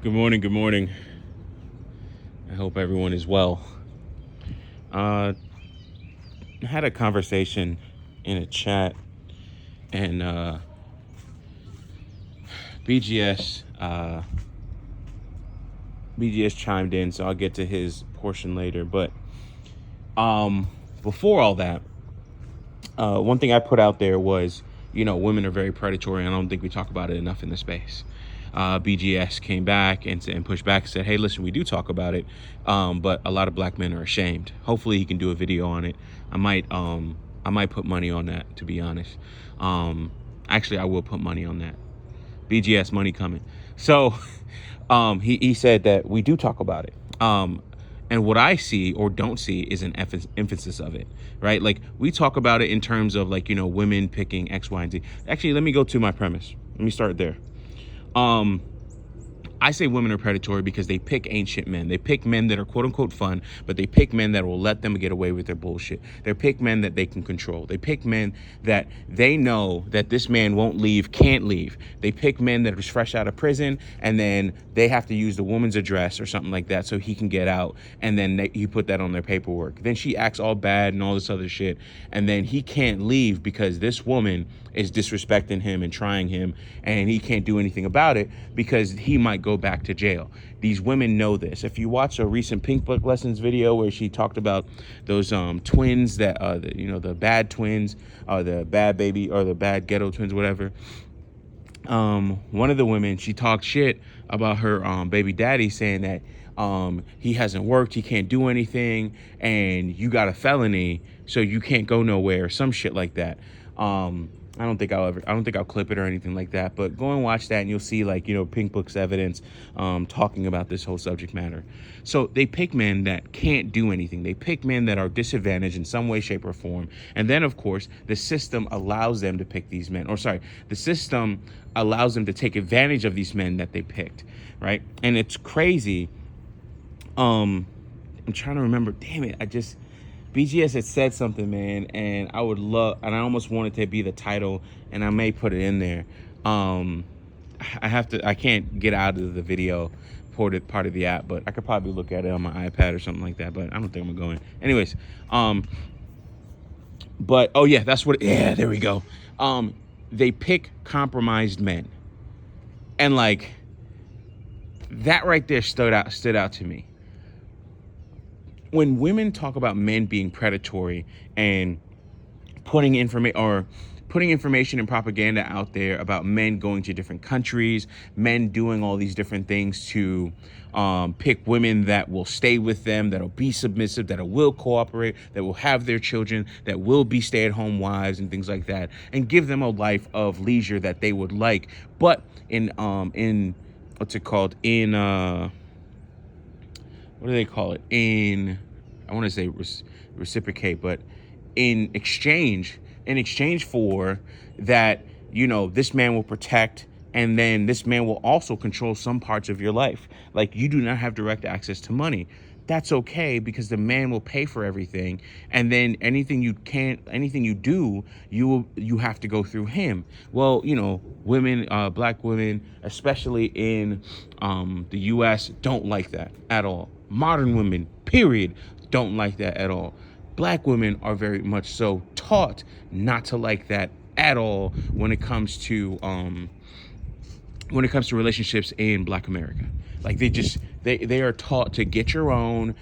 Good morning. Good morning. I hope everyone is well. I had a conversation in a chat, and BGS BGS chimed in, so I'll get to his portion later. But before all that, one thing I put out there was, women are very predatory. And I don't think we talk about it enough in the space. BGS came back and pushed back and said, hey, listen, we do talk about it, but a lot of black men are ashamed. Hopefully he can do a video on it. I might put money on that, to be honest. Actually, I will put money on that. BGS money coming. So he said that we do talk about it. And what I see or don't see is an emphasis of it, right? Like, we talk about it in terms of, like, women picking X, Y, and Z. Actually, let me go to my premise. Let me start there. I say women are predatory because they pick ancient men. They pick men that are quote unquote fun, but they pick men that will let them get away with their bullshit. They pick men that they can control. They pick men that they know that this man won't leave, can't leave. They pick men that are fresh out of prison, and then they have to use the woman's address or something like that so he can get out, and then you put that on their paperwork. Then she acts all bad and all this other shit, and then he can't leave because this woman is disrespecting him and trying him, and he can't do anything about it because he might go back to jail. These women know this. If you watch a recent Pink Book Lessons video where she talked about those twins that the bad twins, the bad baby or the bad ghetto twins, whatever. One of the women, she talked shit about her baby daddy, saying that he hasn't worked, he can't do anything, and you got a felony, so you can't go nowhere, some shit like that. I don't think I'll clip it or anything like that, but go and watch that and you'll see, like, Pink Book's evidence talking about this whole subject matter. So they pick men that can't do anything. They pick men that are disadvantaged in some way, shape, or form. And then, of course, the system allows them to pick these men, the system allows them to take advantage of these men that they picked, right? And it's crazy. I'm trying to remember, damn it, BGS had said something, man, and I almost wanted to be the title, and I may put it in there. I can't get out of the video part of the app, but I could probably look at it on my iPad or something like that, but I don't think I'm going. Anyways, but, oh yeah, there we go. They pick compromised men. And, like, that right there stood out to me. When women talk about men being predatory and putting information and propaganda out there about men going to different countries, men doing all these different things to pick women that will stay with them, that'll be submissive, that will cooperate, that will have their children, that will be stay-at-home wives and things like that, and give them a life of leisure that they would like, but in what's it called? What do they call it? I want to say reciprocate, but in exchange for that, this man will protect, and then this man will also control some parts of your life. Like, you do not have direct access to money. That's okay, because the man will pay for everything, and then anything you do, you have to go through him. Well, women, black women, especially in the U.S., don't like that at all. Modern women, period, don't like that at all. Black women are very much so taught not to like that at all when it comes to relationships in Black America. Like, they are taught to get your own,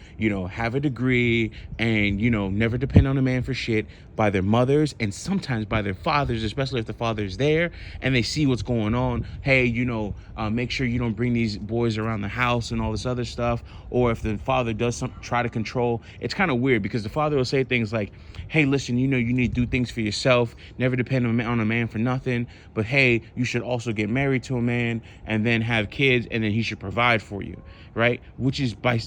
have a degree, and, never depend on a man for shit, by their mothers and sometimes by their fathers, especially if the father's there and they see what's going on. Hey, make sure you don't bring these boys around the house and all this other stuff. Or if the father does try to control, it's kind of weird, because the father will say things like, hey, listen, you need to do things for yourself, never depend on a man for nothing, but hey, you should also get married to a man and then have kids, and then he should provide for you, right? Which is, by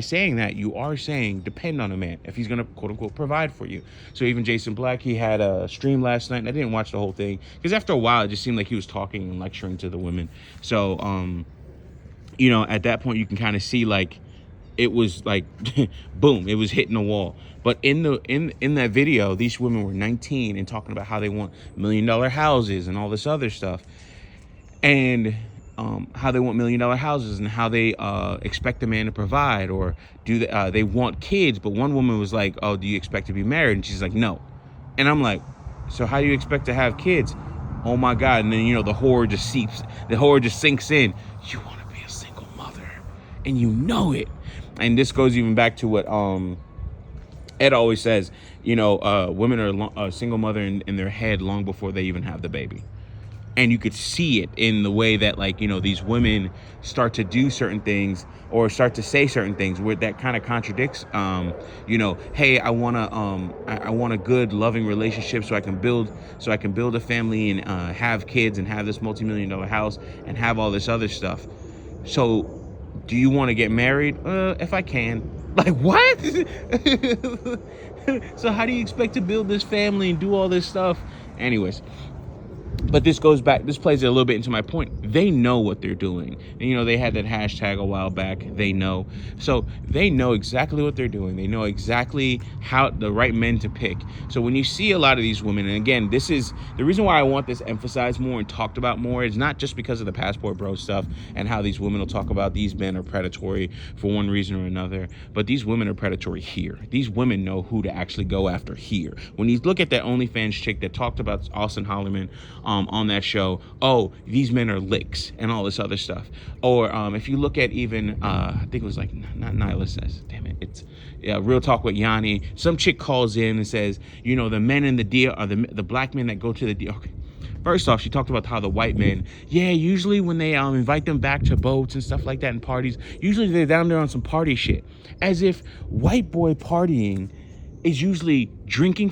saying that, you are saying depend on a man if he's going to quote unquote provide for you. So even Jason Black, he had a stream last night, and I didn't watch the whole thing because after a while it just seemed like he was talking and lecturing to the women. So at that point you can kind of see, like, it was like boom, it was hitting the wall. But in that video, these women were 19 and talking about how they want $1 million houses and all this other stuff. And how they want $1 million houses and how they expect a man to provide, or do they want kids. But one woman was like, oh, do you expect to be married? And she's like, no. And I'm like, so how do you expect to have kids? Oh my God. And then, the horror just sinks in. You want to be a single mother, and you know it. And this goes even back to what Ed always says, women are a single mother in their head long before they even have the baby. And you could see it in the way that, these women start to do certain things or start to say certain things where that kind of contradicts, hey, I want a good loving relationship so I can build a family and have kids and have this multi-million-dollar house and have all this other stuff. So do you want to get married? If I can. Like, what? So how do you expect to build this family and do all this stuff? Anyways. But this plays a little bit into my point. They know what they're doing. And, they had that hashtag a while back, they know. So they know exactly what they're doing. They know exactly how the right men to pick. So when you see a lot of these women, and again, this is the reason why I want this emphasized more and talked about more, is not just because of the passport bro stuff and how these women will talk about these men are predatory for one reason or another, but these women are predatory here. These women know who to actually go after here. When you look at that OnlyFans chick that talked about Austin Hollerman, on that show, oh, these men are licks and all this other stuff. Or if you look at even, I think it was like, not Nyla says, damn it, it's Real Talk with Yanni. Some chick calls in and says, the men in the deal are the black men that go to the deal. Okay. First off, she talked about how the white men, usually when they invite them back to boats and stuff like that and parties, usually they're down there on some party shit. As if white boy partying is usually drinking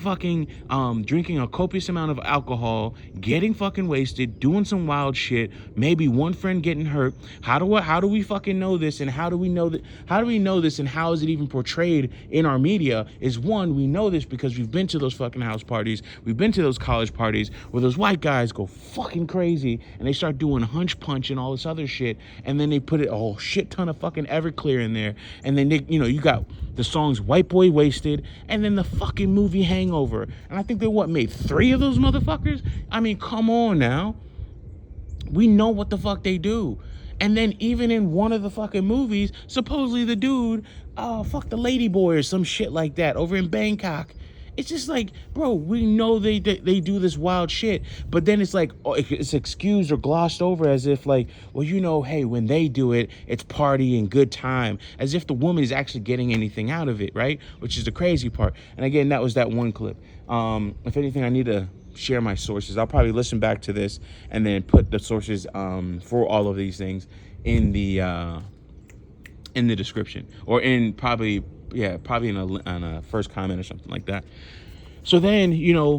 a copious amount of alcohol, getting fucking wasted, doing some wild shit, maybe one friend getting hurt. How do we fucking know this, and how do we know this, and how is it even portrayed in our media? Is one, we know this because we've been to those fucking house parties, we've been to those college parties where those white guys go fucking crazy and they start doing hunch punch and all this other shit, and then they put a whole shit ton of fucking Everclear in there, and then they, you got the songs White Boy Wasted, and then the fucking movie Hangover. And I think they made 3 of those motherfuckers? I mean, come on now. We know what the fuck they do. And then even in one of the fucking movies, supposedly the dude fucked the lady boy or some shit like that over in Bangkok. It's just like, bro, we know they do this wild shit, but then it's like, it's excused or glossed over as if like, well, hey, when they do it, it's party and good time, as if the woman is actually getting anything out of it, right? Which is the crazy part. And again, that was that one clip. If anything, I need to share my sources. I'll probably listen back to this and then put the sources for all of these things in the description, or in probably in a first comment or something like that. So then,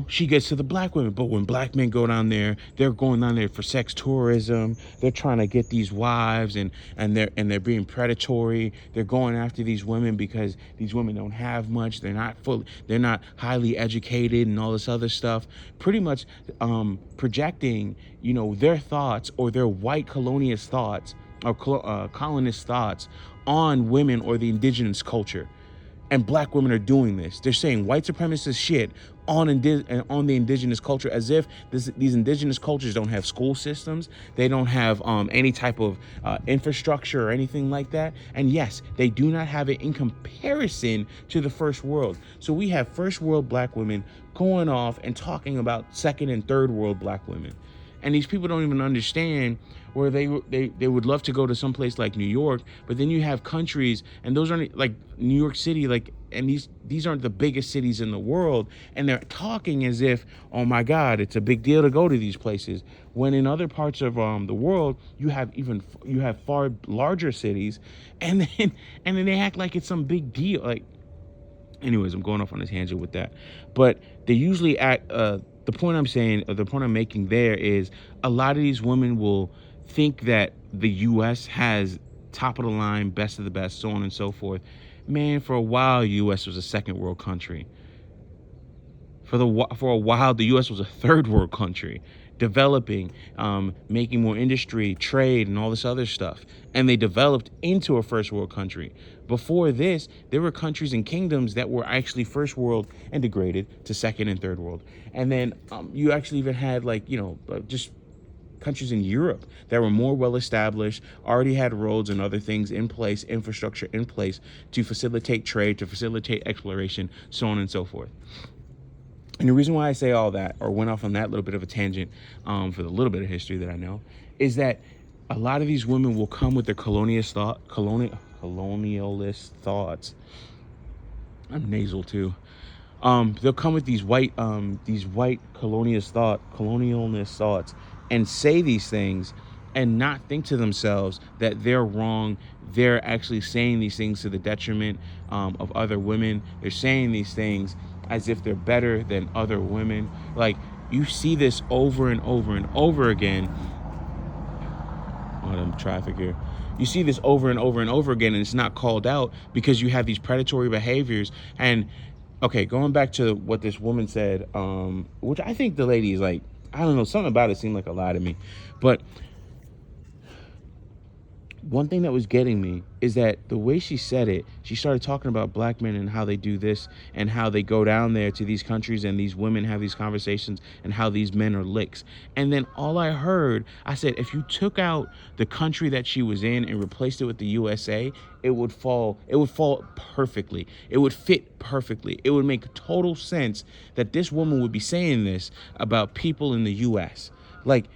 she gets to the black women. But when black men go down there, they're going down there for sex tourism. They're trying to get these wives, and they're being predatory. They're going after these women because these women don't have much. They're not highly educated and all this other stuff. Pretty much projecting, their thoughts or their white colonialist thoughts or colonist thoughts on women or the indigenous culture. And black women are doing this. They're saying white supremacist shit on the indigenous culture, as if these indigenous cultures don't have school systems. They don't have any type of infrastructure or anything like that. And yes, they do not have it in comparison to the first world. So we have first world black women going off and talking about second and third world black women. And these people don't even understand where they would love to go to some place like New York, but then you have countries, and those aren't like New York City, like, and these aren't the biggest cities in the world, and they're talking as if, oh my God, it's a big deal to go to these places. When in other parts of the world, you have far larger cities, and then they act like it's some big deal. Like, anyways, I'm going off on a tangent with that, but they usually act. The point I'm making there is a lot of these women will think that the U.S. has top of the line, best of the best, so on and so forth. Man, for a while, U.S. was a second world country. For a while, the U.S. was a third world country, developing, making more industry, trade, and all this other stuff. And they developed into a first world country. Before this, there were countries and kingdoms that were actually first world and degraded to second and third world. And then you actually even had, like, just countries in Europe that were more well established, already had roads and other things in place, infrastructure in place to facilitate trade, to facilitate exploration, so on and so forth. And the reason why I say all that, or went off on that little bit of a tangent for the little bit of history that I know, is that a lot of these women will come with their colonialist thoughts. I'm nasal too. They'll come with these white colonialist thoughts, and say these things, and not think to themselves that they're wrong. They're actually saying these things to the detriment of other women. They're saying these things as if they're better than other women. Like, you see this over and over and over again. Oh, them traffic here. You see this over and over and over again, and it's not called out because you have these predatory behaviors. And okay, going back to what this woman said, which I think the lady is like, I don't know, something about it seemed like a lie to me. But one thing that was getting me is that the way she said it, she started talking about black men and how they do this and how they go down there to these countries and these women have these conversations and how these men are licks. And then all I heard, I said, if you took out the country that she was in and replaced it with the USA, it would fall perfectly. It would fit perfectly. It would make total sense that this woman would be saying this about people in the US. Like,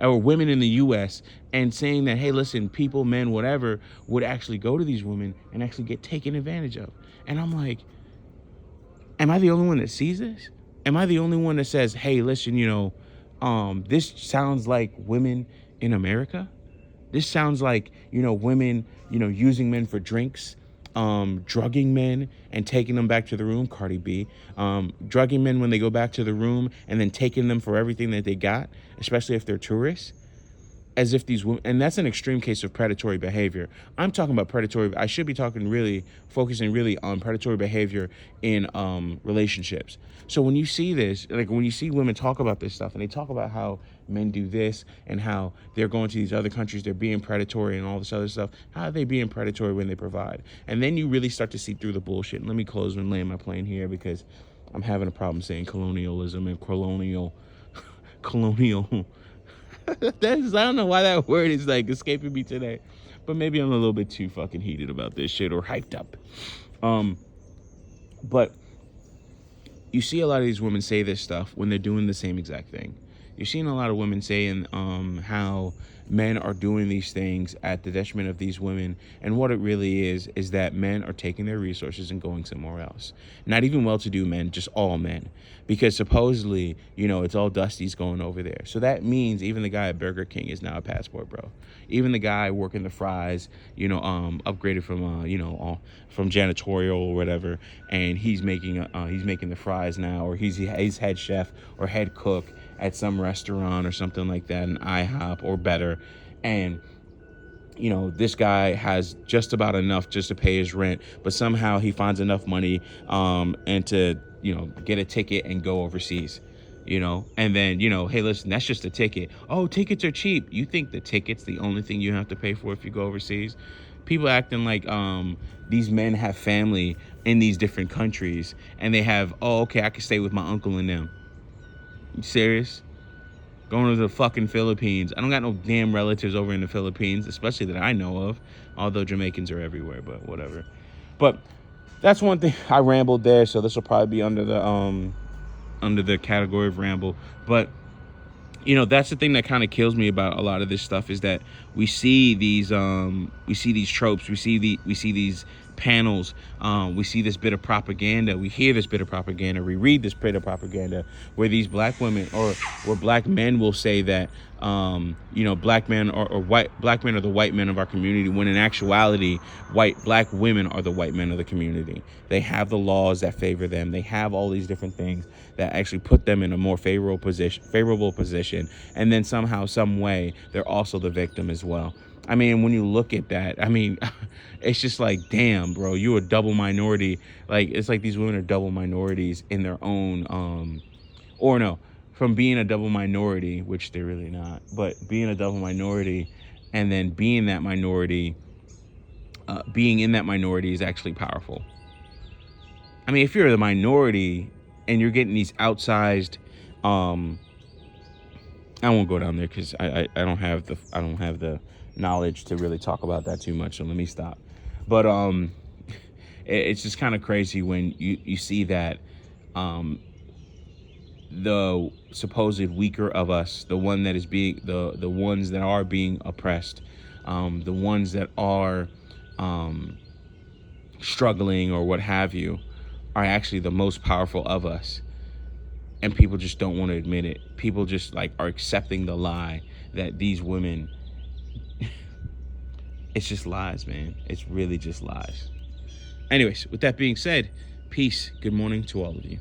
or women in the U.S., and saying that, hey, listen, people, men, whatever, would actually go to these women and actually get taken advantage of. And I'm like, am I the only one that sees this? Am I the only one that says, hey, listen, this sounds like women in America? This sounds like, women, using men for drinks, drugging men and taking them back to the room, Cardi B, drugging men when they go back to the room and then taking them for everything that they got, especially if they're tourists, as if these women, and that's an extreme case of predatory behavior. I'm talking about predatory, I should be focusing really on predatory behavior in relationships. So when you see this, like when you see women talk about this stuff and they talk about how men do this and how they're going to these other countries, they're being predatory and all this other stuff, how are they being predatory when they provide? And then you really start to see through the bullshit. And let me close and land my plane here because I'm having a problem saying colonialism and colonial. I don't know why that word is like escaping me today, but maybe I'm a little bit too fucking heated about this shit or hyped up. But you see a lot of these women say this stuff when they're doing the same exact thing. You're seeing a lot of women saying how men are doing these things at the detriment of these women. And what it really is that men are taking their resources and going somewhere else. Not even well-to-do men, just all men. Because supposedly, it's all Dusty's going over there. So that means even the guy at Burger King is now a passport bro. Even the guy working the fries, upgraded from janitorial or whatever, and he's making the fries now, or he's head chef or head cook at some restaurant or something like that, an IHOP or better. And this guy has just about enough just to pay his rent, but somehow he finds enough money and to get a ticket and go overseas, and then hey, listen, that's just a ticket. Oh, tickets are cheap. You think the ticket's the only thing you have to pay for if you go overseas? People acting like these men have family in these different countries and they have, oh, okay, I can stay with my uncle and them. You serious? Going to the fucking Philippines. I don't got no damn relatives over in the Philippines, especially that I know of, although Jamaicans are everywhere, but whatever. But that's one thing. I rambled there, so this will probably be under the category of ramble. But that's the thing that kind of kills me about a lot of this stuff is that we see these tropes, we see these panels, we see this bit of propaganda, we hear this bit of propaganda, we read this bit of propaganda where these black women or where black men will say that black men are the white men of our community, when in actuality black women are the white men of the community. They have the laws that favor them. They have all these different things that actually put them in a more favorable position, and then somehow, some way, they're also the victim as well. I mean, when you look at that, it's just like, damn, bro, you're a double minority. Like, it's like these women are double minorities in their own, or no, from being a double minority, which they're really not, but being a double minority and then being that minority, being in that minority is actually powerful. I mean, if you're the minority and you're getting these outsized, I won't go down there because I don't have the knowledge to really talk about that too much. So let me stop. But it's just kind of crazy when you see that the supposed weaker of us, the one that is being the ones that are being oppressed, the ones that are struggling or what have you, are actually the most powerful of us. And people just don't want to admit it. People just like are accepting the lie that these women, it's just lies, man. It's really just lies. Anyways, with that being said, peace. Good morning to all of you.